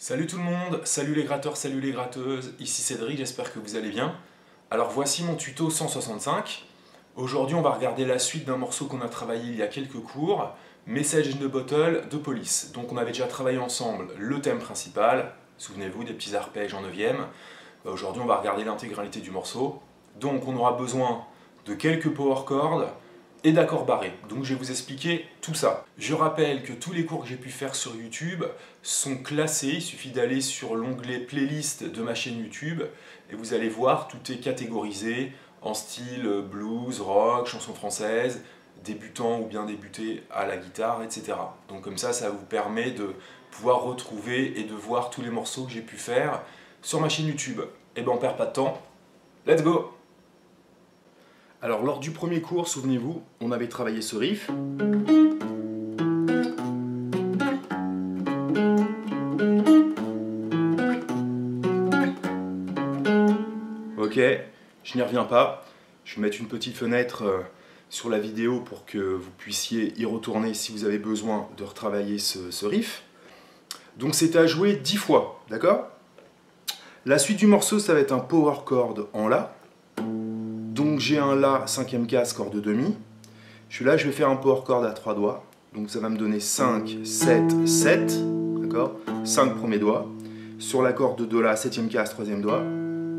Salut tout le monde, salut les gratteurs, salut les gratteuses, ici Cédric, j'espère que vous allez bien. Alors voici mon tuto 165. Aujourd'hui on va regarder la suite d'un morceau qu'on a travaillé il y a quelques cours, Message in the Bottle de Police. Donc on avait déjà travaillé ensemble le thème principal, souvenez-vous des petits arpèges en 9e. Aujourd'hui on va regarder l'intégralité du morceau. Donc on aura besoin de quelques power chords et d'accords barrés. Donc je vais vous expliquer tout ça. Je rappelle que tous les cours que j'ai pu faire sur YouTube sont classés, il suffit d'aller sur l'onglet playlist de ma chaîne YouTube et vous allez voir, tout est catégorisé en style blues, rock, chanson française, débutant ou bien débuté à la guitare, etc. Donc comme ça vous permet de pouvoir retrouver et de voir tous les morceaux que j'ai pu faire sur ma chaîne YouTube. Et ben on perd pas de temps, let's go! Alors lors du premier cours, souvenez-vous, on avait travaillé ce riff. Ok, je n'y reviens pas. Je vais mettre une petite fenêtre sur la vidéo pour que vous puissiez y retourner si vous avez besoin de retravailler ce riff. Donc c'est à jouer 10 fois, d'accord? La suite du morceau, ça va être un power chord en La. Donc j'ai un La, 5e case, corde de Mi. Je vais faire un power chord à 3 doigts. Donc ça va me donner 5, 7, 7. D'accord? 5 premiers doigts. Sur la corde de Do La, 7e case, 3e doigt.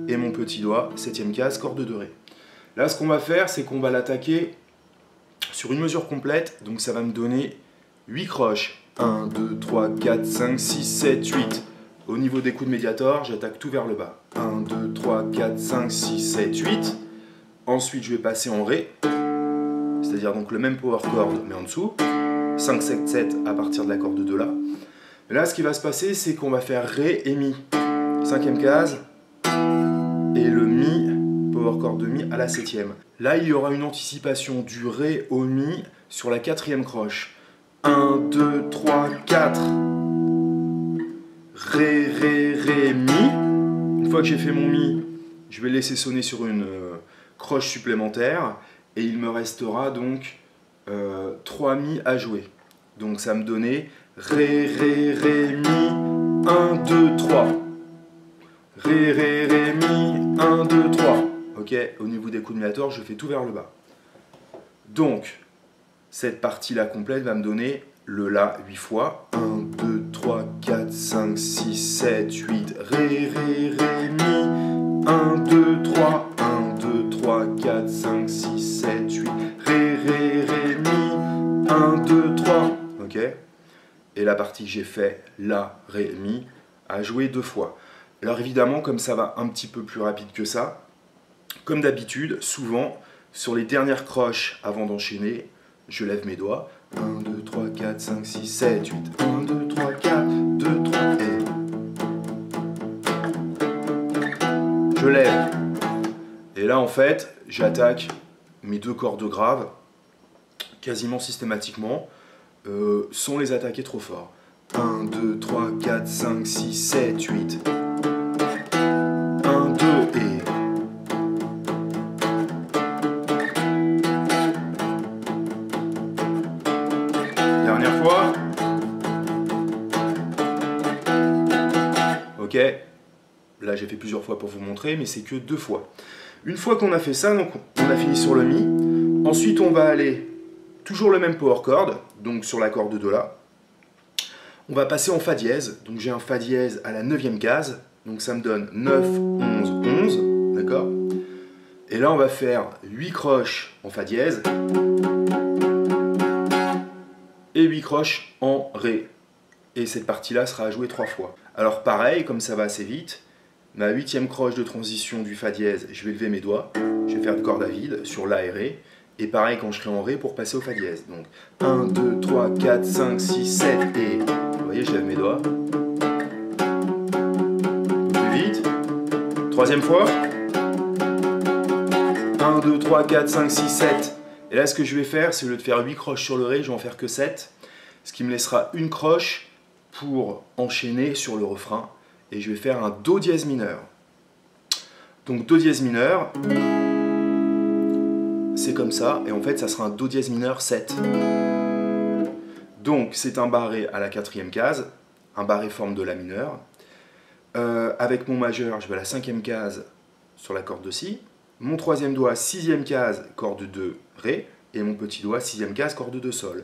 Et mon petit doigt, 7e case, corde de Ré. Là, ce qu'on va faire, c'est qu'on va l'attaquer sur une mesure complète. Donc ça va me donner 8 croches. 1, 2, 3, 4, 5, 6, 7, 8. Au niveau des coups de médiator, j'attaque tout vers le bas. 1, 2, 3, 4, 5, 6, 7, 8. Ensuite, je vais passer en Ré, c'est-à-dire donc le même power chord, mais en dessous. 5, 7, 7 à partir de la corde de Do La. Et là, ce qui va se passer, c'est qu'on va faire Ré et Mi. 5e case, et le Mi, power chord de Mi à la 7e. Là, il y aura une anticipation du Ré au Mi sur la 4e croche. 1, 2, 3, 4. Ré, Ré, Ré, Mi. Une fois que j'ai fait mon Mi, je vais laisser sonner sur une croche supplémentaire et il me restera donc 3 Mi à jouer. Donc ça me donnait Ré, Ré, Ré, Mi, 1, 2, 3. Ré, Ré, Ré, Mi, 1, 2, 3. Ok, au niveau des coups de médiator, je fais tout vers le bas. Donc, cette partie-là complète va me donner le La 8 fois. 1, 2, 3, 4, 5, 6, 7, 8. Ré, Ré, Ré, Mi, 1, 2, 3. 1, 2, 3, 4, 5, 6, 7, 8. Ré, Ré, Ré, Mi, 1, 2, 3. Ok. Et la partie que j'ai fait, La, Ré, Mi, à jouer 2 fois. Alors évidemment, comme ça va un petit peu plus rapide que ça, comme d'habitude, souvent, sur les dernières croches avant d'enchaîner, je lève mes doigts. 1, 2, 3, 4, 5, 6, 7, 8. 1, 2, 3, 4, 2, 3, et... Je lève. Et là, en fait, j'attaque mes 2 cordes graves quasiment systématiquement, sans les attaquer trop fort. 1, 2, 3, 4, 5, 6, 7, 8. 1, 2, et... Dernière fois. Ok. Là, j'ai fait plusieurs fois pour vous montrer, mais c'est que 2 fois. Une fois qu'on a fait ça, donc on a fini sur le Mi. Ensuite, on va aller toujours le même power chord, donc sur la corde de Do La. On va passer en Fa dièse. Donc j'ai un Fa dièse à la 9e case. Donc ça me donne 9, 11, 11. D'accord? Et là, on va faire 8 croches en Fa dièse. Et 8 croches en Ré. Et cette partie-là sera à jouer 3 fois. Alors pareil, comme ça va assez vite, ma 8e croche de transition du Fa dièse, je vais lever mes doigts, je vais faire de corde à vide sur La et Ré, et pareil quand je serai en Ré pour passer au Fa dièse. Donc 1, 2, 3, 4, 5, 6, 7, et... Vous voyez, je lève mes doigts. Un peu plus vite. 3e fois. 1, 2, 3, 4, 5, 6, 7. Et là, ce que je vais faire, c'est au lieu de faire 8 croches sur le Ré, je vais en faire que 7. Ce qui me laissera une croche pour enchaîner sur le refrain. Et je vais faire un Do dièse mineur. Donc Do dièse mineur, c'est comme ça. Et en fait, ça sera un Do dièse mineur 7. Donc c'est un barré à la 4e case, un barré forme de La mineur, avec mon majeur, je vais à la 5e case sur la corde de Si. Mon troisième doigt, 6e case, corde de Ré. Et mon petit doigt, 6e case, corde de Sol.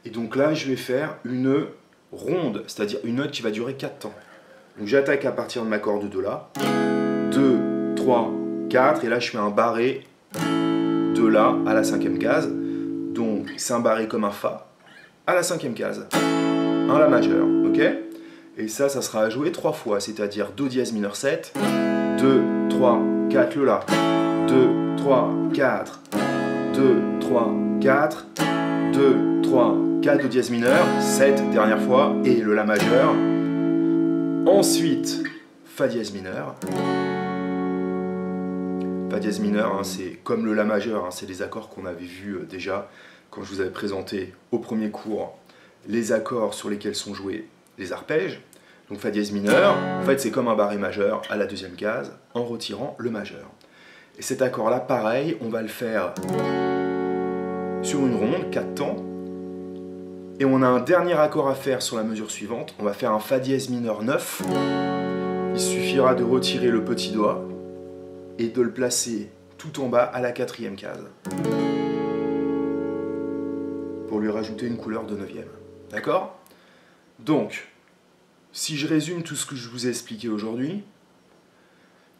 Et donc là, je vais faire une ronde, c'est-à-dire une note qui va durer 4 temps. Donc j'attaque à partir de ma corde de La. 2, 3, 4. Et là, je fais un barré de La à la 5e case. Donc c'est un barré comme un Fa à la 5e case. Un La majeur, ok? Et ça sera à jouer 3 fois, c'est-à-dire Do dièse mineur 7, 2, 3, 4, le La, 2, 3, 4, 2, 3, 4, 2, 3, 4, Do dièse mineur, 7, dernière fois, et le La majeur. Ensuite, Fa dièse mineur. Fa dièse mineur, hein, c'est comme le La majeur, hein, c'est les accords qu'on avait vus déjà quand je vous avais présenté au premier cours les accords sur lesquels sont joués les arpèges. Donc Fa dièse mineur, en fait c'est comme un barré majeur à la 2e case en retirant le majeur. Et cet accord là, pareil, on va le faire sur une ronde, 4 temps. Et on a un dernier accord à faire sur la mesure suivante. On va faire un Fa dièse mineur 9. Il suffira de retirer le petit doigt et de le placer tout en bas à la 4e case. Pour lui rajouter une couleur de 9e. D'accord? Donc, si je résume tout ce que je vous ai expliqué aujourd'hui,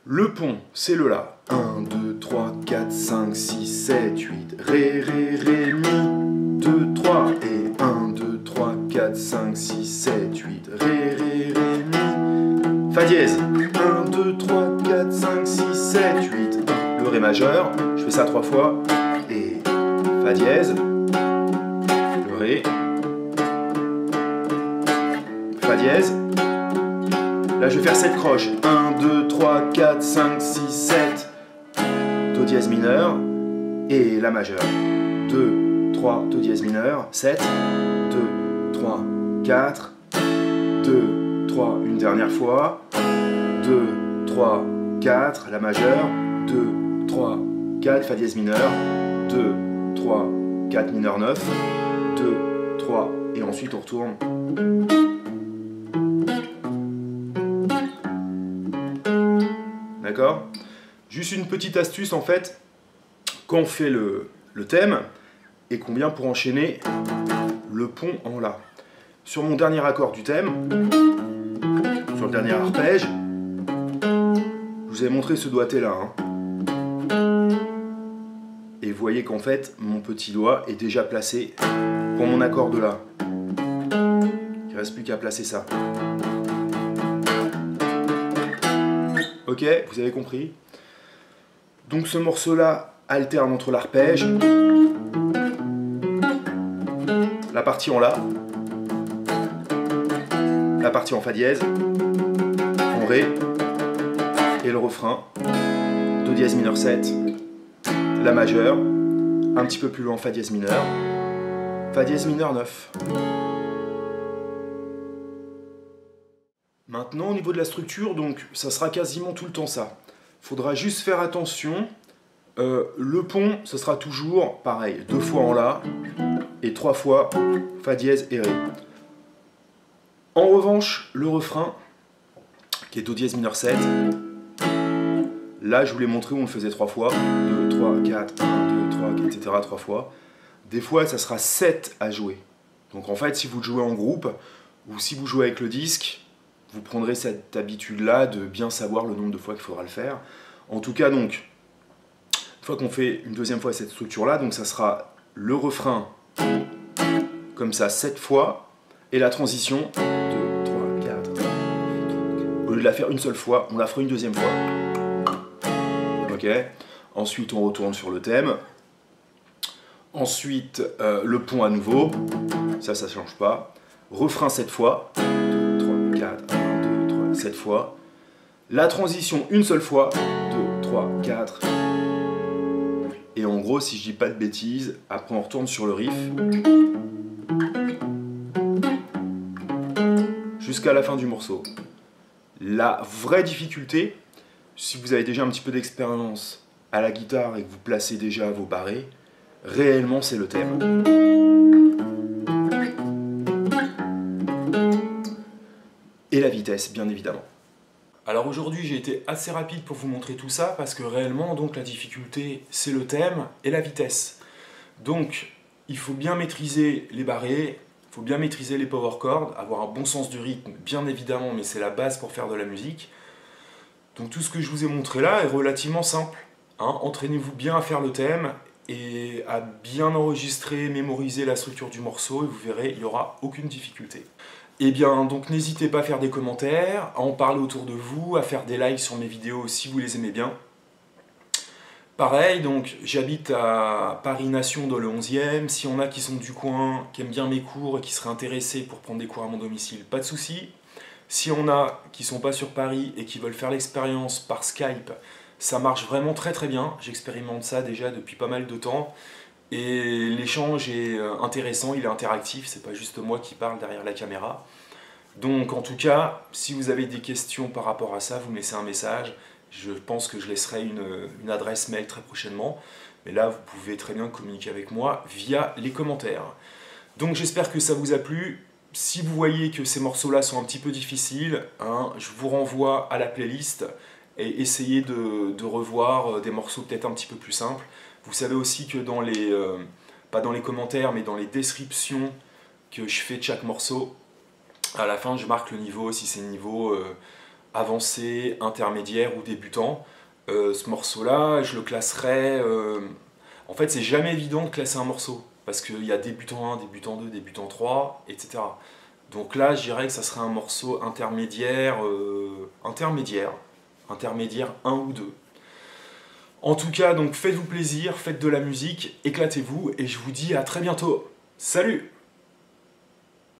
le pont, c'est le La. 1, 2, 3, 4, 5, 6, 7, 8. Ré, Ré, Ré, Mi. 2, 3. Et 1, 2, 3, 4, 5, 6, 7, 8. Ré, Ré, Ré, Mi. Fa dièse. 1, 2, 3, 4, 5, 6, 7, 8. Le Ré majeur. Je fais ça 3 fois. Et Fa dièse. Le Ré. Fa dièse. Là, je vais faire 7 croches. 1, 2, 3, 4, 5, 6, 7. Do dièse mineur. Et La majeur. 2, 3, Do dièse mineur. 7. 2, 3, 4. 2, 3, une dernière fois. 2, 3, 4. La majeur. 2, 3, 4. Fa dièse mineur. 2, 3, 4 mineur 9. 2, 3. Et ensuite, on retourne. D'accord? Juste une petite astuce en fait, quand on fait le thème et qu'on vient pour enchaîner le pont en La. Sur mon dernier accord du thème, sur le dernier arpège, je vous ai montré ce doigté là. Hein. Et vous voyez qu'en fait, mon petit doigt est déjà placé pour mon accord de La. Il ne reste plus qu'à placer ça. Ok, vous avez compris? Donc ce morceau-là alterne entre l'arpège, la partie en La, la partie en Fa dièse, en Ré, et le refrain, Do dièse mineur 7, La majeur, un petit peu plus loin Fa dièse mineur 9. Maintenant, au niveau de la structure, donc ça sera quasiment tout le temps ça. Il faudra juste faire attention. Le pont, ce sera toujours pareil, 2 fois en La et 3 fois Fa dièse et Ré. En revanche, le refrain, qui est Do dièse mineur 7, là je vous l'ai montré où on le faisait 3 fois. 2, 3, 4, 1, 2, 3, 4, etc. 3 fois. Des fois, ça sera 7 à jouer. Donc en fait, si vous jouez en groupe, ou si vous jouez avec le disque, vous prendrez cette habitude-là de bien savoir le nombre de fois qu'il faudra le faire. En tout cas, donc, une fois qu'on fait une deuxième fois cette structure-là, donc ça sera le refrain, comme ça, 7 fois, et la transition, 2, 3, 4, 5, 4. Au lieu de la faire une seule fois, on la fera une deuxième fois. Ok? Ensuite, on retourne sur le thème. Ensuite, le pont à nouveau, ça ne change pas. Refrain 7 fois, 2, 3, 4, 1, 2, 3, 7 fois. La transition une seule fois, 2, 3, 4. Et en gros, si je dis pas de bêtises, après on retourne sur le riff. Jusqu'à la fin du morceau. La vraie difficulté, si vous avez déjà un petit peu d'expérience à la guitare et que vous placez déjà vos barrés, réellement c'est le thème. Et la vitesse, bien évidemment. Alors aujourd'hui j'ai été assez rapide pour vous montrer tout ça parce que réellement donc la difficulté c'est le thème et la vitesse. Donc il faut bien maîtriser les barrés, il faut bien maîtriser les power chords, avoir un bon sens du rythme bien évidemment, mais c'est la base pour faire de la musique. Donc tout ce que je vous ai montré là est relativement simple. Hein. Entraînez-vous bien à faire le thème et à bien enregistrer, mémoriser la structure du morceau et vous verrez, il n'y aura aucune difficulté. Et bien donc n'hésitez pas à faire des commentaires, à en parler autour de vous, à faire des likes sur mes vidéos si vous les aimez bien. Pareil, donc j'habite à Paris Nation dans le 11e, si on a qui sont du coin, qui aiment bien mes cours et qui seraient intéressés pour prendre des cours à mon domicile, pas de souci. Si on a qui sont pas sur Paris et qui veulent faire l'expérience par Skype, ça marche vraiment très très bien, j'expérimente ça déjà depuis pas mal de temps. Et l'échange est intéressant, il est interactif, c'est pas juste moi qui parle derrière la caméra. Donc en tout cas, si vous avez des questions par rapport à ça, vous me laissez un message. Je pense que je laisserai une adresse mail très prochainement. Mais là, vous pouvez très bien communiquer avec moi via les commentaires. Donc j'espère que ça vous a plu. Si vous voyez que ces morceaux-là sont un petit peu difficiles, hein, je vous renvoie à la playlist et essayez de revoir des morceaux peut-être un petit peu plus simples. Vous savez aussi que dans les, pas dans les commentaires, mais dans les descriptions que je fais de chaque morceau, à la fin je marque le niveau, si c'est niveau avancé, intermédiaire ou débutant. Ce morceau-là, je le classerai... En fait, c'est jamais évident de classer un morceau, parce qu'il y a débutant 1, débutant 2, débutant 3, etc. Donc là, je dirais que ça serait un morceau intermédiaire, intermédiaire 1 ou 2. En tout cas, donc faites-vous plaisir, faites de la musique, éclatez-vous, et je vous dis à très bientôt. Salut!